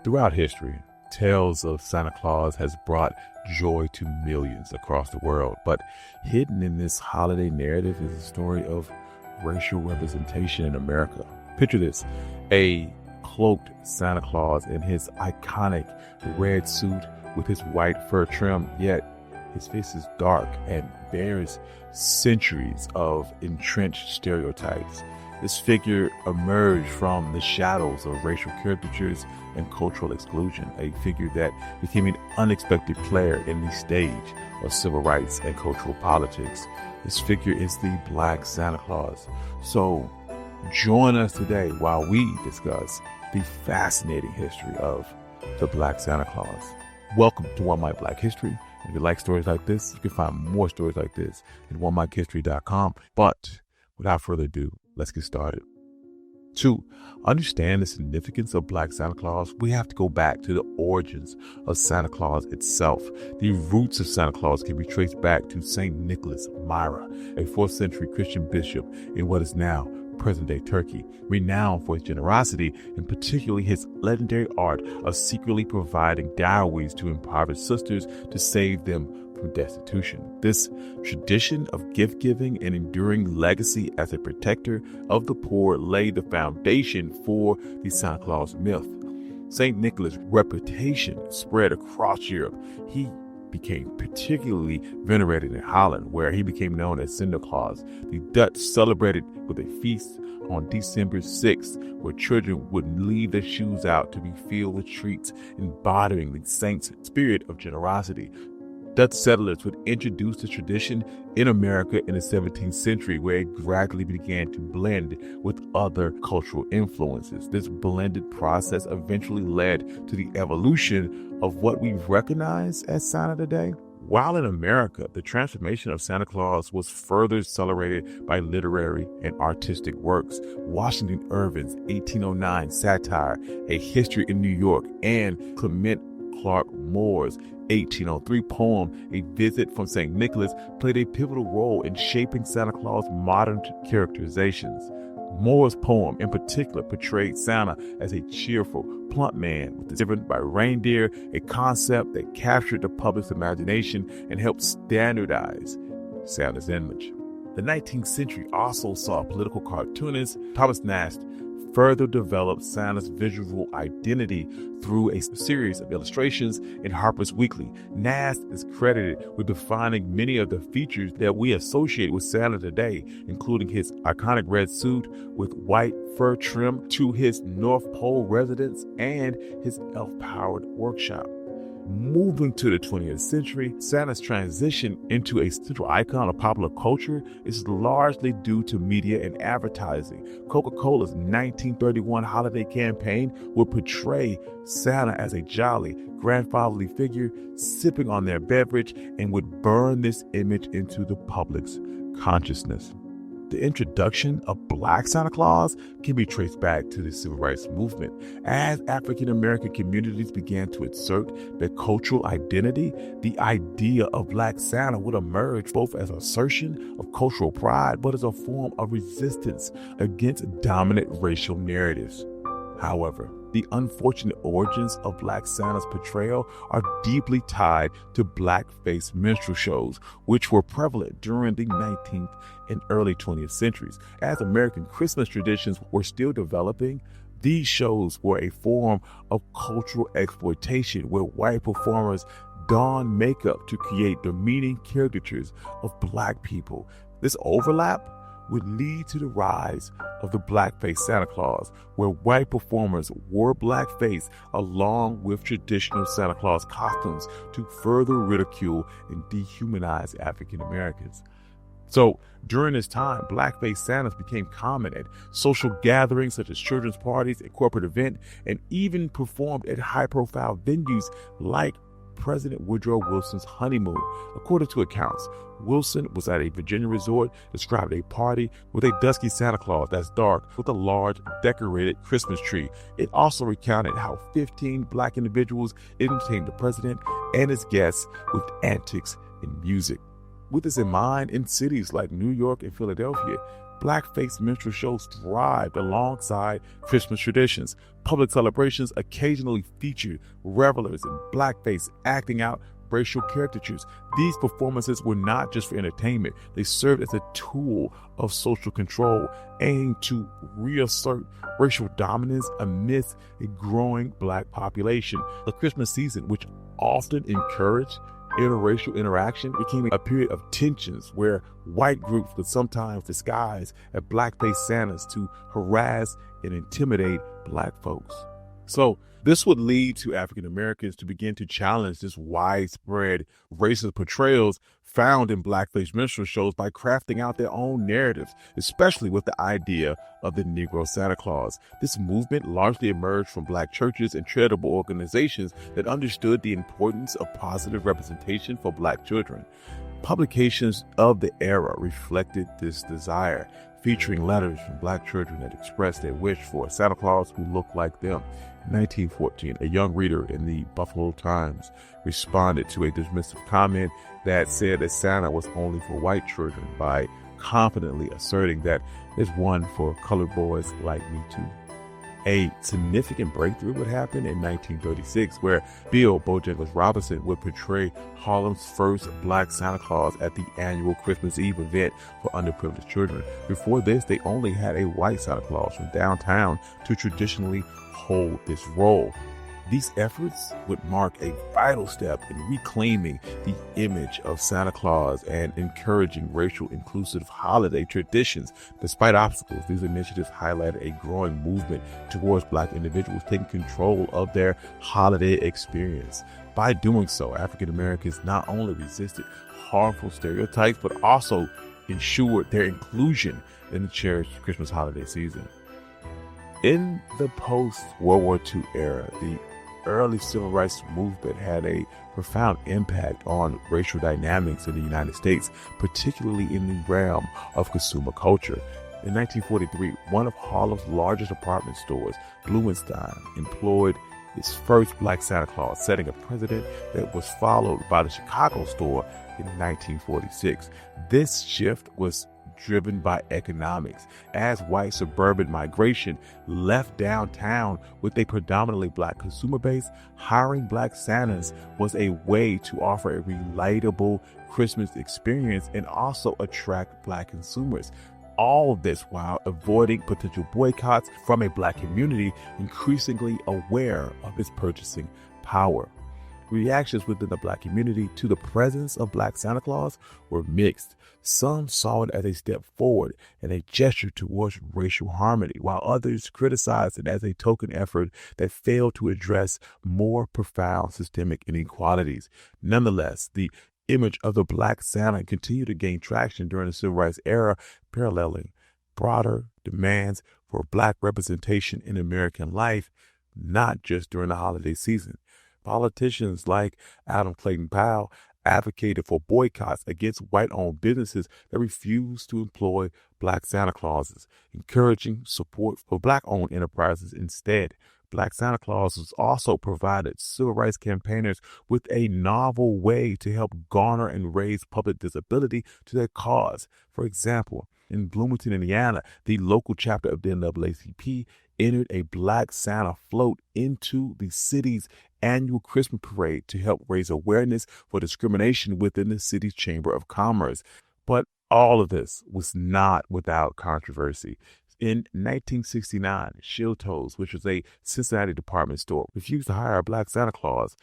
Throughout history, tales of Santa Claus has brought joy to millions across the world, but hidden in this holiday narrative is a story of racial representation in America. Picture this: a cloaked Santa Claus in his iconic red suit with his white fur trim, yet his face is dark and bears centuries of entrenched stereotypes. This figure emerged from the shadows of racial caricatures and cultural exclusion, a figure that became an unexpected player in the stage of civil rights and cultural politics. This figure is the Black Santa Claus. So join us today while we discuss the fascinating history of the Black Santa Claus. Welcome to One Mic Black History. If you like stories like this, you can find more stories like this at onemichistory.com. But without further ado, let's get started. To understand the significance of Black Santa Claus, we have to go back to the origins of Santa Claus itself. The roots of Santa Claus can be traced back to St. Nicholas Myra, a 4th century Christian bishop in what is now present-day Turkey, renowned for his generosity and particularly his legendary art of secretly providing dowries to impoverished sisters to save them from destitution. This tradition of gift-giving and enduring legacy as a protector of the poor laid the foundation for the Santa Claus myth. St. Nicholas' reputation spread across Europe. He became particularly venerated in Holland, where he became known as Sinterklaas. The Dutch celebrated with a feast on December 6th, where children would leave their shoes out to be filled with treats, embodying the saint's spirit of generosity. Dutch settlers would introduce the tradition in America in the 17th century, where it gradually began to blend with other cultural influences. This blended process eventually led to the evolution of what we recognize as Santa today. While in America, the transformation of Santa Claus was further accelerated by literary and artistic works. Washington Irving's 1809 satire, A History in New York, and Clement Clark Moore's 1803 poem, A Visit from St. Nicholas, played a pivotal role in shaping Santa Claus' modern characterizations. Moore's poem, in particular, portrayed Santa as a cheerful, plump man with driven by reindeer, a concept that captured the public's imagination and helped standardize Santa's image. The 19th century also saw political cartoonist Thomas Nast further developed Santa's visual identity through a series of illustrations in Harper's Weekly. Nast is credited with defining many of the features that we associate with Santa today, including his iconic red suit with white fur trim to his North Pole residence and his elf-powered workshop. Moving to the 20th century, Santa's transition into a central icon of popular culture is largely due to media and advertising. Coca-Cola's 1931 holiday campaign would portray Santa as a jolly, grandfatherly figure sipping on their beverage and would burn this image into the public's consciousness. The introduction of Black Santa Claus can be traced back to the civil rights movement. As African American communities began to assert their cultural identity, the idea of Black Santa would emerge both as an assertion of cultural pride, but as a form of resistance against dominant racial narratives. However, the unfortunate origins of Black Santa's portrayal are deeply tied to blackface minstrel shows, which were prevalent during the 19th and early 20th centuries. As American Christmas traditions were still developing, these shows were a form of cultural exploitation where white performers donned makeup to create demeaning caricatures of Black people. This overlap would lead to the rise of the blackface Santa Claus, where white performers wore blackface along with traditional Santa Claus costumes to further ridicule and dehumanize African Americans. So during this time, blackface Santas became common at social gatherings such as children's parties, a corporate event, and even performed at high-profile venues like President Woodrow Wilson's honeymoon. According to accounts, Wilson was at a Virginia resort, described a party with a dusky Santa Claus that's dark with a large decorated Christmas tree. It also recounted how 15 Black individuals entertained the president and his guests with antics and music. With this in mind, in cities like New York and Philadelphia, blackface minstrel shows thrived alongside Christmas traditions. Public celebrations occasionally featured revelers in blackface acting out racial caricatures. These performances were not just for entertainment. They served as a tool of social control, aimed to reassert racial dominance amidst a growing black population. The Christmas season, which often encouraged interracial interaction, became a period of tensions where white groups would sometimes disguise as blackface Santas to harass and intimidate black folks. So this would lead to African Americans to begin to challenge this widespread racist portrayals found in blackface minstrel shows by crafting out their own narratives, especially with the idea of the Negro Santa Claus. This movement largely emerged from black churches and charitable organizations that understood the importance of positive representation for black children. Publications of the era reflected this desire, featuring letters from black children that expressed their wish for a Santa Claus who looked like them. In 1914, a young reader in the Buffalo Times responded to a dismissive comment that said that Santa was only for white children by confidently asserting that there's one for colored boys like me too. A significant breakthrough would happen in 1936, where Bill Bojangles Robinson would portray Harlem's first black Santa Claus at the annual Christmas Eve event for underprivileged children. Before this, they only had a white Santa Claus from downtown to traditionally hold this role. These efforts would mark a vital step in reclaiming the image of Santa Claus and encouraging racial inclusive holiday traditions. Despite obstacles, these initiatives highlighted a growing movement towards black individuals taking control of their holiday experience. By doing so, African Americans not only resisted harmful stereotypes, but also ensured their inclusion in the cherished Christmas holiday season. In the post-World War II era, the early civil rights movement had a profound impact on racial dynamics in the United States, particularly in the realm of consumer culture. In 1943, one of Harlem's largest department stores, Blumenstein, employed its first black Santa Claus, setting a precedent that was followed by the Chicago store in 1946. This shift was driven by economics, as white suburban migration left downtown with a predominantly black consumer base. Hiring black Santas was a way to offer a relatable Christmas experience and also attract black consumers. All of this while avoiding potential boycotts from a black community increasingly aware of its purchasing power. Reactions within the black community to the presence of black Santa Claus were mixed. Some saw it as a step forward and a gesture towards racial harmony, while others criticized it as a token effort that failed to address more profound systemic inequalities. Nonetheless, the image of the black Santa continued to gain traction during the civil rights era, paralleling broader demands for black representation in American life, not just during the holiday season. Politicians like Adam Clayton Powell advocated for boycotts against white-owned businesses that refused to employ black Santa Clauses, encouraging support for black-owned enterprises instead. Black Santa Clauses also provided civil rights campaigners with a novel way to help garner and raise public visibility to their cause. For example, in Bloomington, Indiana, the local chapter of the NAACP entered a black Santa float into the city's annual Christmas parade to help raise awareness for discrimination within the city's Chamber of Commerce. But all of this was not without controversy. In 1969, Shilto's, which was a Cincinnati department store, refused to hire a black Santa Claus.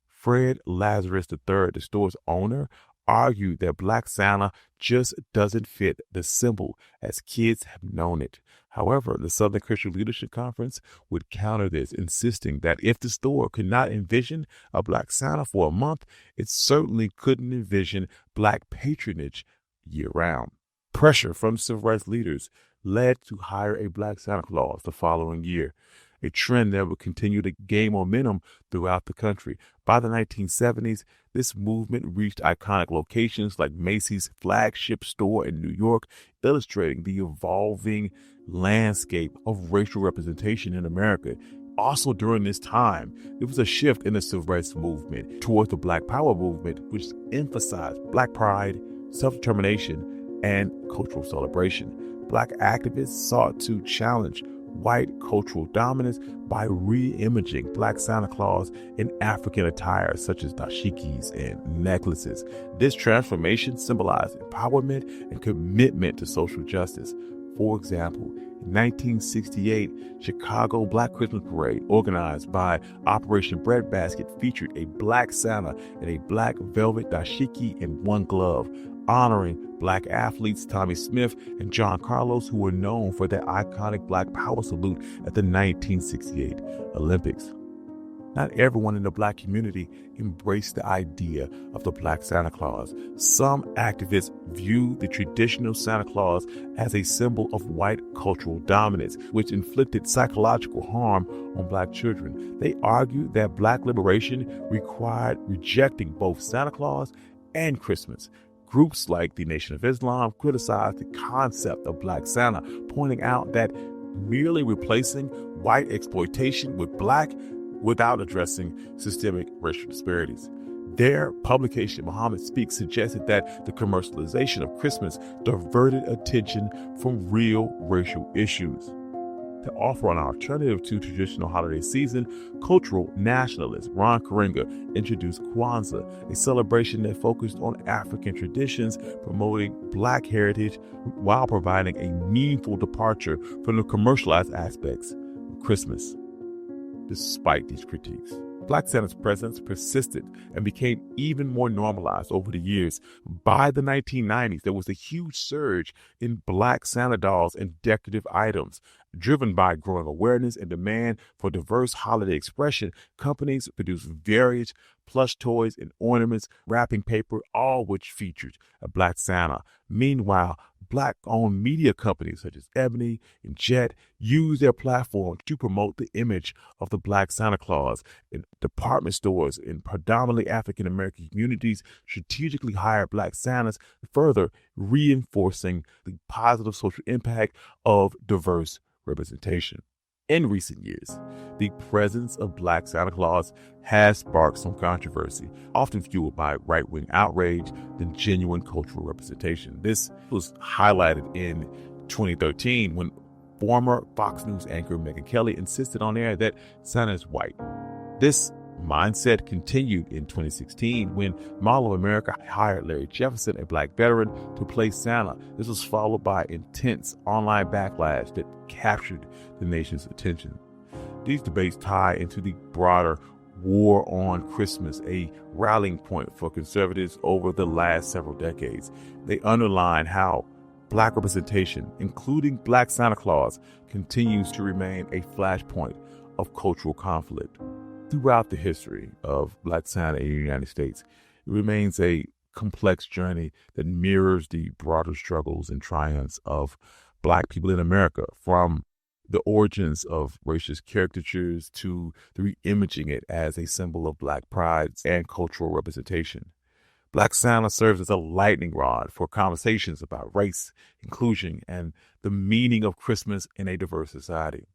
Fred Lazarus III, the store's owner, argued that black Santa just doesn't fit the symbol as kids have known it. However, the Southern Christian Leadership Conference would counter this, insisting that if the store could not envision a black Santa for a month, it certainly couldn't envision black patronage year-round. Pressure from civil rights leaders led to hire a black Santa Claus the following year, a trend that would continue to gain momentum throughout the country. By the 1970s, this movement reached iconic locations like Macy's flagship store in New York, illustrating the evolving landscape of racial representation in America. Also during this time, there was a shift in the civil rights movement towards the Black Power movement, which emphasized black pride, self-determination, and cultural celebration. Black activists sought to challenge white cultural dominance by re-imaging Black Santa Claus in African attire such as dashikis and necklaces. This transformation symbolized empowerment and commitment to social justice. For example, in 1968, Chicago Black Christmas Parade, organized by Operation Breadbasket, featured a Black Santa in a black velvet dashiki and one glove, honoring Black athletes Tommy Smith and John Carlos, who were known for their iconic Black Power salute at the 1968 Olympics. Not everyone in the Black community embraced the idea of the Black Santa Claus. Some activists viewed the traditional Santa Claus as a symbol of white cultural dominance, which inflicted psychological harm on Black children. They argued that Black liberation required rejecting both Santa Claus and Christmas. Groups like the Nation of Islam criticized the concept of Black Santa, pointing out that merely replacing white exploitation with Black without addressing systemic racial disparities. Their publication, Muhammad Speaks, suggested that the commercialization of Christmas diverted attention from real racial issues. To offer an alternative to traditional holiday season, cultural nationalist Ron Karenga introduced Kwanzaa, a celebration that focused on African traditions, promoting Black heritage while providing a meaningful departure from the commercialized aspects of Christmas. Despite these critiques, Black Santa's presence persisted and became even more normalized over the years. By the 1990s, there was a huge surge in Black Santa dolls and decorative items. Driven by growing awareness and demand for diverse holiday expression, companies produced various plush toys and ornaments, wrapping paper, all which featured a Black Santa. Meanwhile, Black-owned media companies such as Ebony and Jet use their platform to promote the image of the Black Santa Claus. And department stores in predominantly African-American communities strategically hire Black Santas, further reinforcing the positive social impact of diverse representation. In recent years, the presence of Black Santa Claus has sparked some controversy, often fueled by right-wing outrage than genuine cultural representation. This was highlighted in 2013 when former Fox News anchor Megyn Kelly insisted on air that Santa is white. This mindset continued in 2016 when Mall of America hired Larry Jefferson, a Black veteran, to play Santa. This was followed by intense online backlash that captured the nation's attention. These debates tie into the broader war on Christmas, a rallying point for conservatives over the last several decades. They underline how Black representation, including Black Santa Claus, continues to remain a flashpoint of cultural conflict. Throughout the history of Black Santa in the United States, it remains a complex journey that mirrors the broader struggles and triumphs of Black people in America, from the origins of racist caricatures to the re-imaging it as a symbol of Black pride and cultural representation. Black Santa serves as a lightning rod for conversations about race, inclusion, and the meaning of Christmas in a diverse society.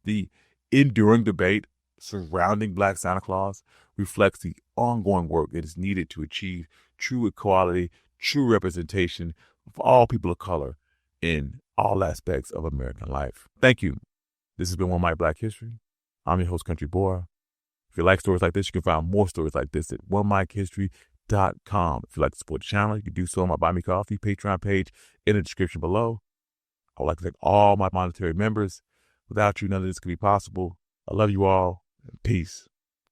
The enduring debate surrounding Black Santa Claus reflects the ongoing work that is needed to achieve true equality, true representation of all people of color in all aspects of American life. Thank you. This has been One Mic Black History. I'm your host, Country Boy. If you like stories like this, you can find more stories like this at onemichistory.com. If you'd like to support the channel, you can do so on my Buy Me Coffee Patreon page in the description below. I would like to thank all my monetary members. Without you, none of this could be possible. I love you all. Peace.